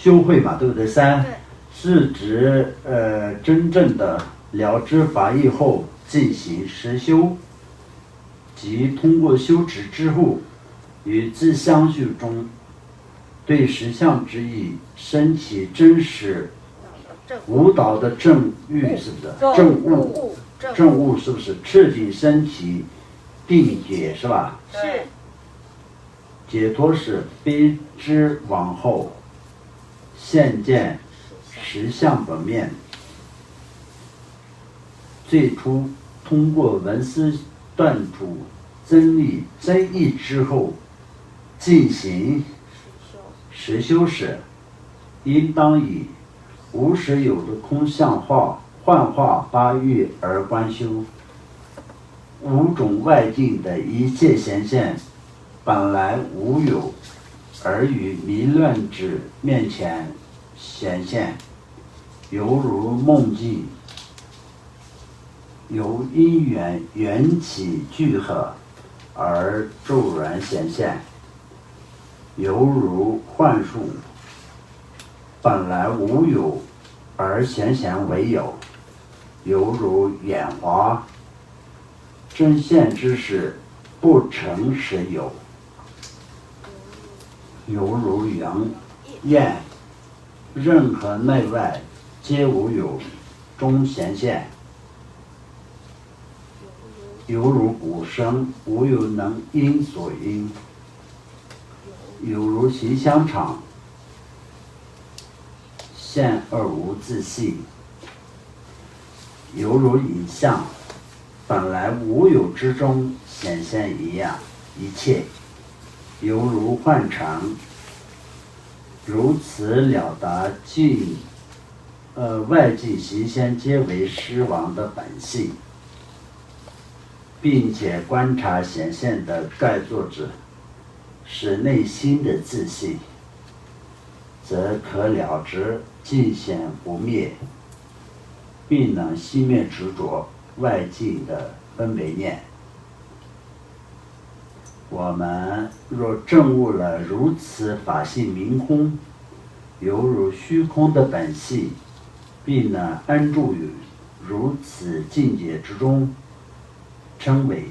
修慧嘛，对不对？三对是指真正的了知法义后进行实修，即通过修持之后，与自相续中对实相之意升起真实无导的正悟，是不是？正悟是不是彻底升起定解，是吧？是。解脱是非知往后现见实相本面，最初通过闻思断除真义之后进行实修时，应当以无实有的空相化幻化八欲而观修。五种外境的一切显现本来无有，而于迷乱之面前显现，犹如梦境，由因缘缘起聚合而骤然显现，犹如幻术，本来无有而显现为有，犹如眼花，真现之时不成实有，犹如焰，任何内外皆无有中显现，犹如鼓声，无有能因所因，犹如行香场，现而无自性，犹如影像，本来无有之中显现一样，一切犹如幻成，如此了达外境行现皆为失亡的本性，并且观察显现的盖作者是内心的自信，则可了知尽显不灭，并能熄灭执着外境的分别念。我们若证悟了如此法性明空，犹如虚空的本性，并能安住于如此境界之中，称为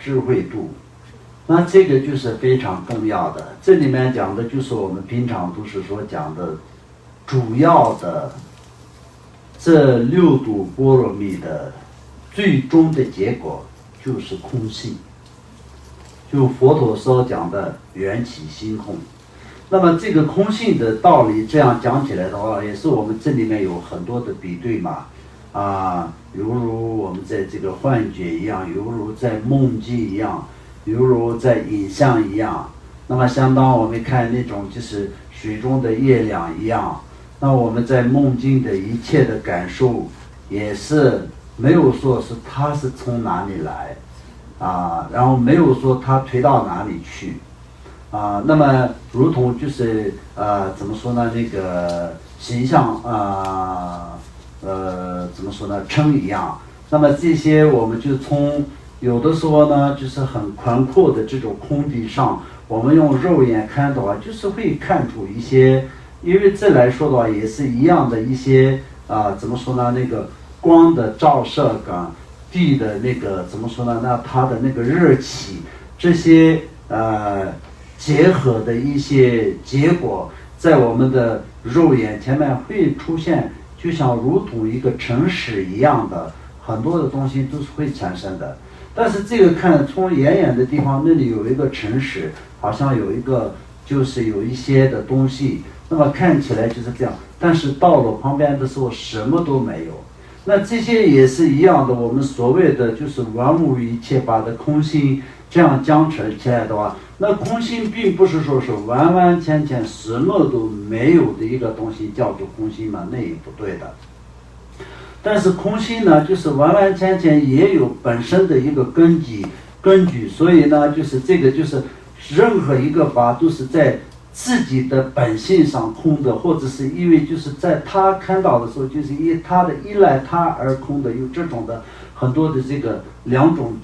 智慧度。那这个就是非常重要的，这里面讲的就是我们平常都是说讲的主要的这六度波罗蜜的最终的结果就是空性，就佛陀所讲的缘起性空。那么这个空性的道理这样讲起来的话，也是我们这里面有很多的比对嘛，犹如我们在这个幻觉一样，犹如在梦境一样，犹如在影像一样。那么相当我们看那种就是水中的月亮一样，那我们在梦境的一切的感受也是没有说是它是从哪里来然后没有说它推到哪里去那么如同就是怎么说呢，那个形象怎么说呢，称一样。那么这些我们就从有的时候呢，就是很宽阔的这种空地上，我们用肉眼看的话，就是会看出一些，因为这来说的话也是一样的一些怎么说呢，那个光的照射感，地的那个怎么说呢，那它的那个热气，这些结合的一些结果，在我们的肉眼前面会出现，就像如同一个城市一样的很多的东西都是会产生的。但是这个看从远远的地方，那里有一个城市，好像有一个就是有一些的东西，那么看起来就是这样，但是到了旁边的时候什么都没有。那这些也是一样的，我们所谓的就是万物一切法的空性，这样讲起来的话，那空性并不是说是完完全全什么都没有的一个东西叫做空性嘛，那也不对的。但是空性呢，就是完完全全也有本身的一个根据，所以呢，就是这个就是任何一个法都是在自己的本性上空的，或者是因为就是在他看到的时候，就是因他的依赖他而空的，有这种的很多的这个两种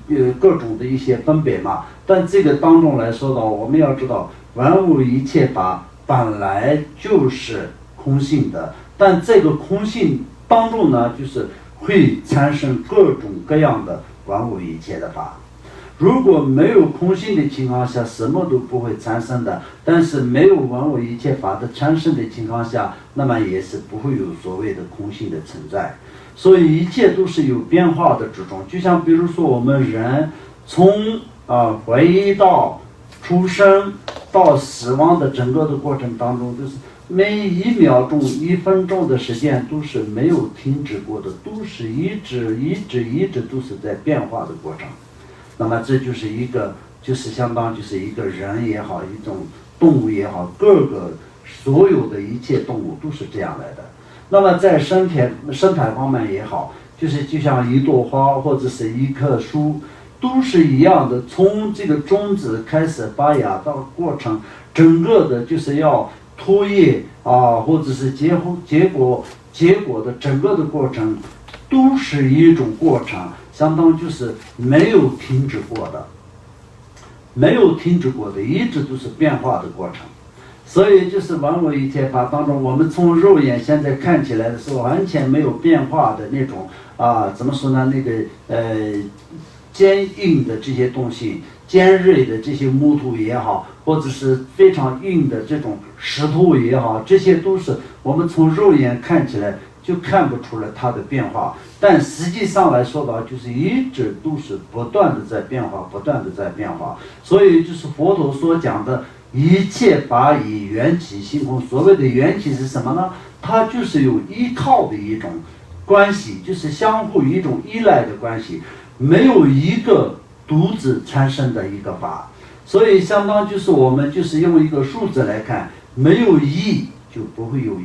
各种的一些分别嘛。但这个当中来说的话，我们要知道万物一切法本来就是空性的，但这个空性当中呢，就是会产生各种各样的万物一切的法。如果没有空性的情况下，什么都不会产生的。但是没有万物一切法的产生的情况下，那么也是不会有所谓的空性的存在。所以一切都是有变化的之中。就像比如说我们人从怀疑到出生到死亡的整个的过程当中，就是每一秒钟、1分钟的时间都是没有停止过的，都是一直都是在变化的过程。那么这就是一个，就是相当就是一个人也好，一种动物也好，所有的一切动物都是这样来的。那么在生态方面也好，就像一朵花或者是一棵树，都是一样的，从这个种子开始发芽到过程，整个的就是要脱叶或者是结果的整个的过程，都是一种过程，相当就是没有停止过的，一直都是变化的过程。所以就是万物一切法当中，我们从肉眼现在看起来的时候，完全没有变化的那种怎么说呢？那个坚硬的这些东西，尖锐的这些木头也好，或者是非常硬的这种石头也好，这些都是我们从肉眼看起来就看不出来它的变化，但实际上来说的话，就是一直都是不断的在变化。所以就是佛陀所讲的一切法以缘起性空。所谓的缘起是什么呢？它就是有依靠的一种关系，就是相互一种依赖的关系，没有一个独自产生的一个法。所以相当就是我们就是用一个数字来看，没有1就不会有100，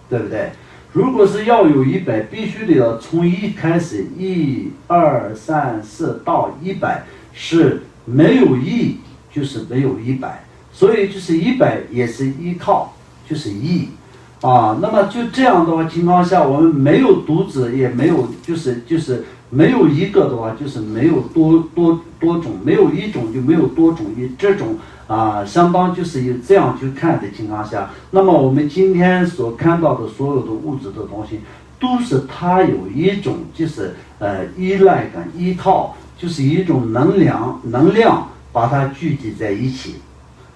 对不对？如果是要有100，必须得要从1开始，1、2、3、4到100，是没有1就是没有100，所以就是100也是依靠，就是1那么就这样的话情况下，我们没有独子，也没有就是没有一个的话，就是没有多种，没有一种就没有多种，以这种相当就是有这样去看的情况下，那么我们今天所看到的所有的物质的东西，都是它有一种就是依赖感、依靠，就是一种能量把它聚集在一起。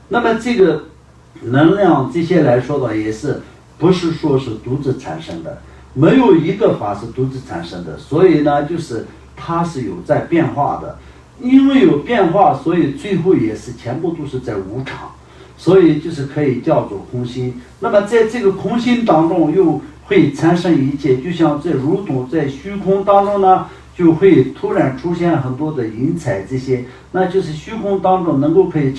那么这个能量这些来说的也是不是说是独自产生的，没有一个法是独自产生的，所以呢就是它是有在变化的。因为有变化，所以最后也是全部都是在无常，所以就是可以叫做空心。那么在这个空心当中又会产生一切，就像如同在虚空当中呢，就会突然出现很多的云彩，这些那就是虚空当中能够可以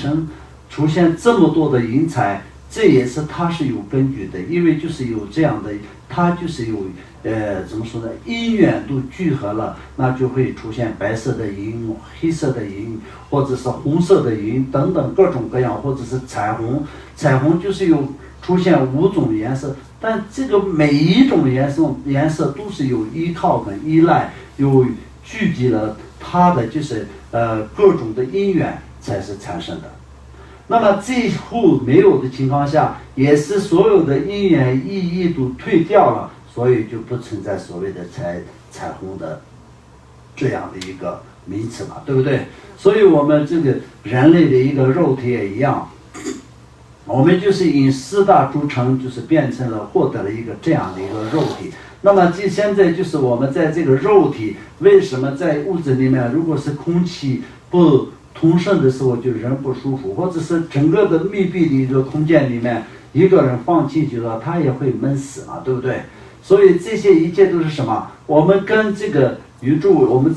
出现这么多的云彩，这也是它是有根据的，因为就是有这样的，它就是有怎么说呢？因缘都聚合了，那就会出现白色的云、黑色的云，或者是红色的云等等各种各样，或者是彩虹。彩虹就是有出现5种颜色，但这个每一种颜色都是有依靠跟依赖，有聚集了它的就是各种的因缘才是产生的。那么最后没有的情况下，也是所有的因缘意义都退掉了，所以就不存在所谓的彩虹的这样的一个名词嘛，对不对？所以我们这个人类的一个肉体也一样，我们就是以4大组成，就是变成了获得了一个这样的一个肉体。那么现在就是我们在这个肉体，为什么在屋子里面，如果是空气不通顺的时候就人不舒服，或者是整个的密闭的一个空间里面，一个人放进去了，他也会闷死嘛，对不对？所以这些一切都是什么？我们跟这个宇宙，我们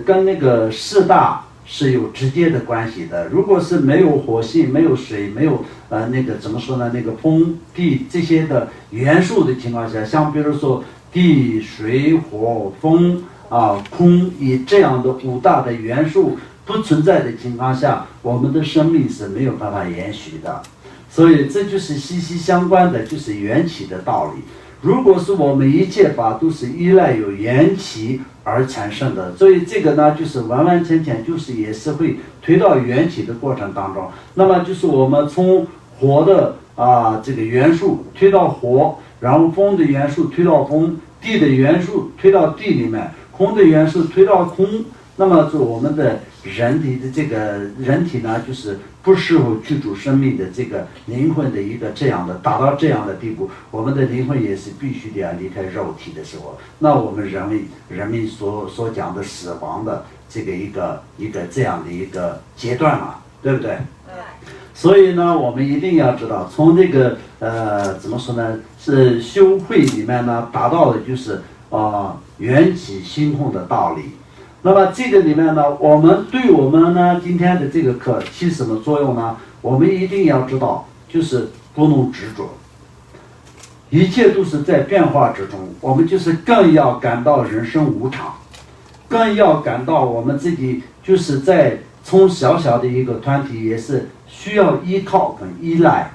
跟那个4大是有直接的关系的。如果是没有火星、没有水、没有那个怎么说呢？那个风、地这些的元素的情况下，像比如说地、水、火、风空，以这样的5大的元素不存在的情况下，我们的生命是没有办法延续的。所以这就是息息相关的，就是缘起的道理。如果是我们一切法都是依赖有缘起而产生的，所以这个呢就是完完全全就是也是会推到缘起的过程当中。那么就是我们从活的这个元素推到火，然后风的元素推到风，地的元素推到地里面，空的元素推到空。那么就我们的人体的这个人体呢，就是不适合居住生命的这个灵魂的一个这样的达到这样的地步，我们的灵魂也是必须得要离开肉体的时候，那我们人民所讲的死亡的这个一个这样的一个阶段嘛，对不对？所以呢，我们一定要知道，从这个怎么说呢？是修会里面呢，达到的就是缘起性空的道理。那么这个里面呢，我们呢今天的这个课起什么作用呢？我们一定要知道，就是不能执着，一切都是在变化之中。我们就是更要感到人生无常，更要感到我们自己就是在从小小的一个团体也是需要依靠跟依赖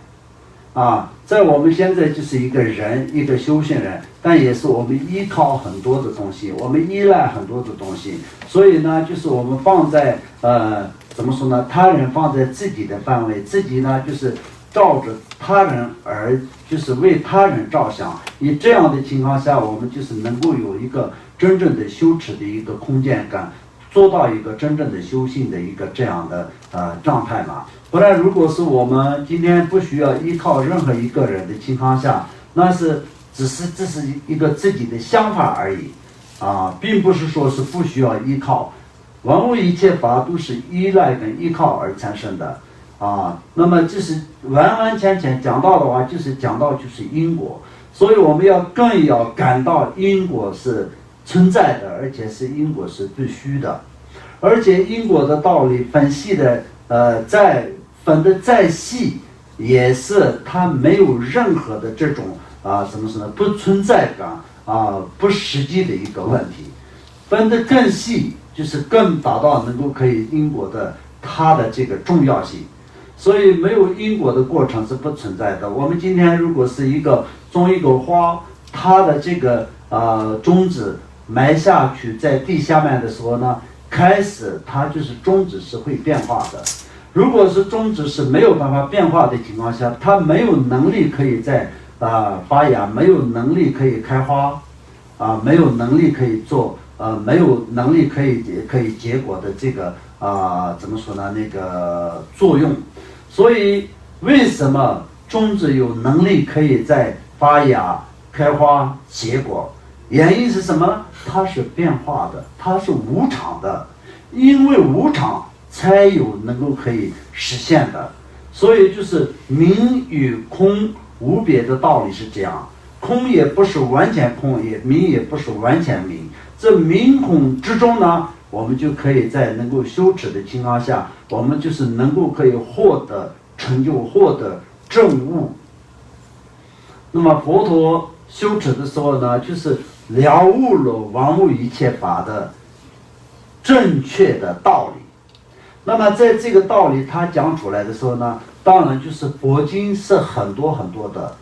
在我们现在就是一个人，一个修行人，但也是我们依靠很多的东西，我们依赖很多的东西，所以呢，就是我们放在怎么说呢？他人放在自己的范围，自己呢就是照着他人而就是为他人着想，以这样的情况下，我们就是能够有一个真正的羞耻的一个空间感，做到一个真正的修行的一个这样的状态嘛。不然，如果是我们今天不需要依靠任何一个人的情况下，那是这是一个自己的想法而已并不是说是不需要依靠。万物一切法都是依赖跟依靠而产生的那么这是完完全全讲到的话，就是讲到就是因果，所以我们更要感到因果是存在的，而且是因果是必须的，而且因果的道理分析的分得再细，也是它没有任何的这种怎么说呢？不存在感不实际的一个问题。分得更细，就是更达到能够可以因果的它的这个重要性。所以没有因果的过程是不存在的。我们今天如果是种一个花，它的这个种子埋下去在地下面的时候呢，开始它就是种子是会变化的。如果是种子是没有办法变化的情况下，它没有能力可以在发芽，没有能力可以开花没有能力可以做没有能力可以结果的这个怎么说呢？那个作用。所以为什么种子有能力可以在发芽、开花、结果？原因是什么呢？它是变化的，它是无常的，因为无常才有能够可以实现的。所以就是明与空无别的道理是这样，空也不是完全空，明也不是完全明。这明空之中呢，我们就可以在能够修持的情况下，我们就是能够可以获得成就，获得证悟。那么佛陀修持的时候呢，就是了悟了万物一切法的正确的道理。那么在这个道理他讲出来的时候呢，当然就是佛经是很多很多的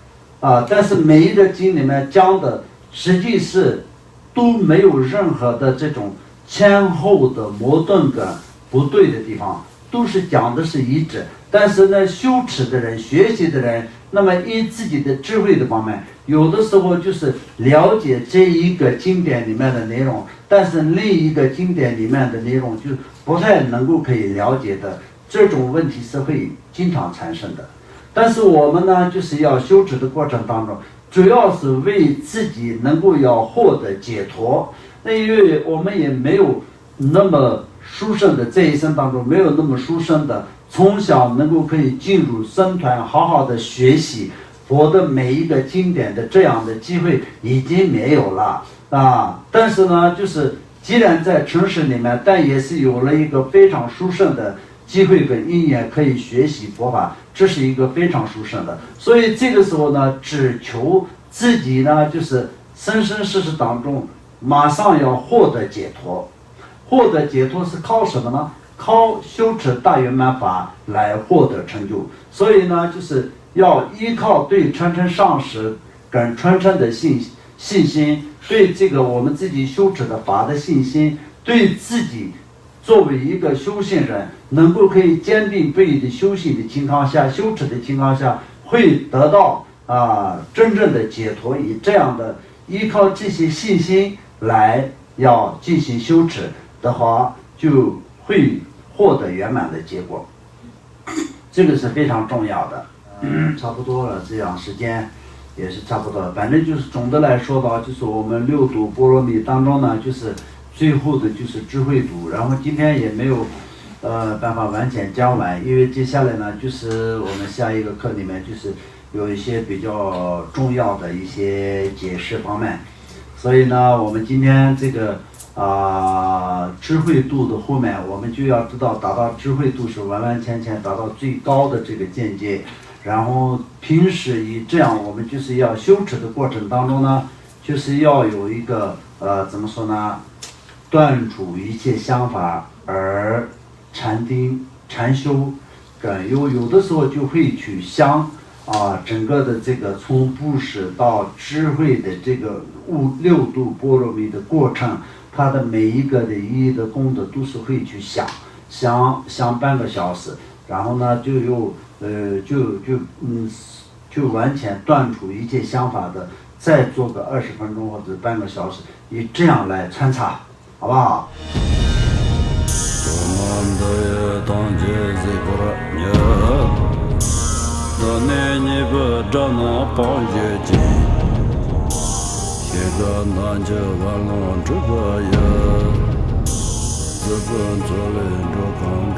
但是每一个经里面讲的实际是都没有任何的这种前后的矛盾跟不对的地方，都是讲的是一致。但是呢，修持的人、学习的人，那么以自己的智慧的方面，有的时候就是了解这一个经典里面的内容，但是另一个经典里面的内容就不太能够可以了解的，这种问题是会经常产生的。但是我们呢，就是要修持的过程当中，主要是为自己能够要获得解脱。那因为我们也没有那么殊胜的，这一生当中没有那么殊胜的从小能够可以进入僧团好好的学习佛的每一个经典的这样的机会已经没有了但是呢，就是既然在城市里面，但也是有了一个非常殊胜的机会跟因缘可以学习佛法，这是一个非常殊胜的。所以这个时候呢，只求自己呢，就是生生世世当中马上要获得解脱。获得解脱是靠什么呢？靠修持大圆满法来获得成就。所以呢，就是要依靠对传承上师跟传承的信心，对这个我们自己修持的法的信心，对自己作为一个修行人能够可以坚定不移的修行的情况下，修持的情况下，会得到真正的解脱。以这样的依靠这些信心来要进行修持的话，就会获得圆满的结果。这个是非常重要的。差不多了，这样时间也是差不多了。反正就是总的来说吧，就是我们六度波罗蜜当中呢，就是最后的就是智慧度。然后今天也没有办法完全讲完，因为接下来呢，就是我们下一个课里面就是有一些比较重要的一些解释方面。所以呢，我们今天这个智慧度的后面，我们就要知道达到智慧度是完完全全达到最高的这个境界。然后平时以这样，我们就是要修持的过程当中呢，就是要有一个怎么说呢，断除一切想法而禅定禅修。有的时候就会去想整个的这个从布施到智慧的这个六度波罗蜜的过程，它的每一个的意义的功德都是会去想半个小时，然后呢就完全断除一切想法的，再做个20分钟或者半个小时，以这样来穿插，好不好？自本作人着康着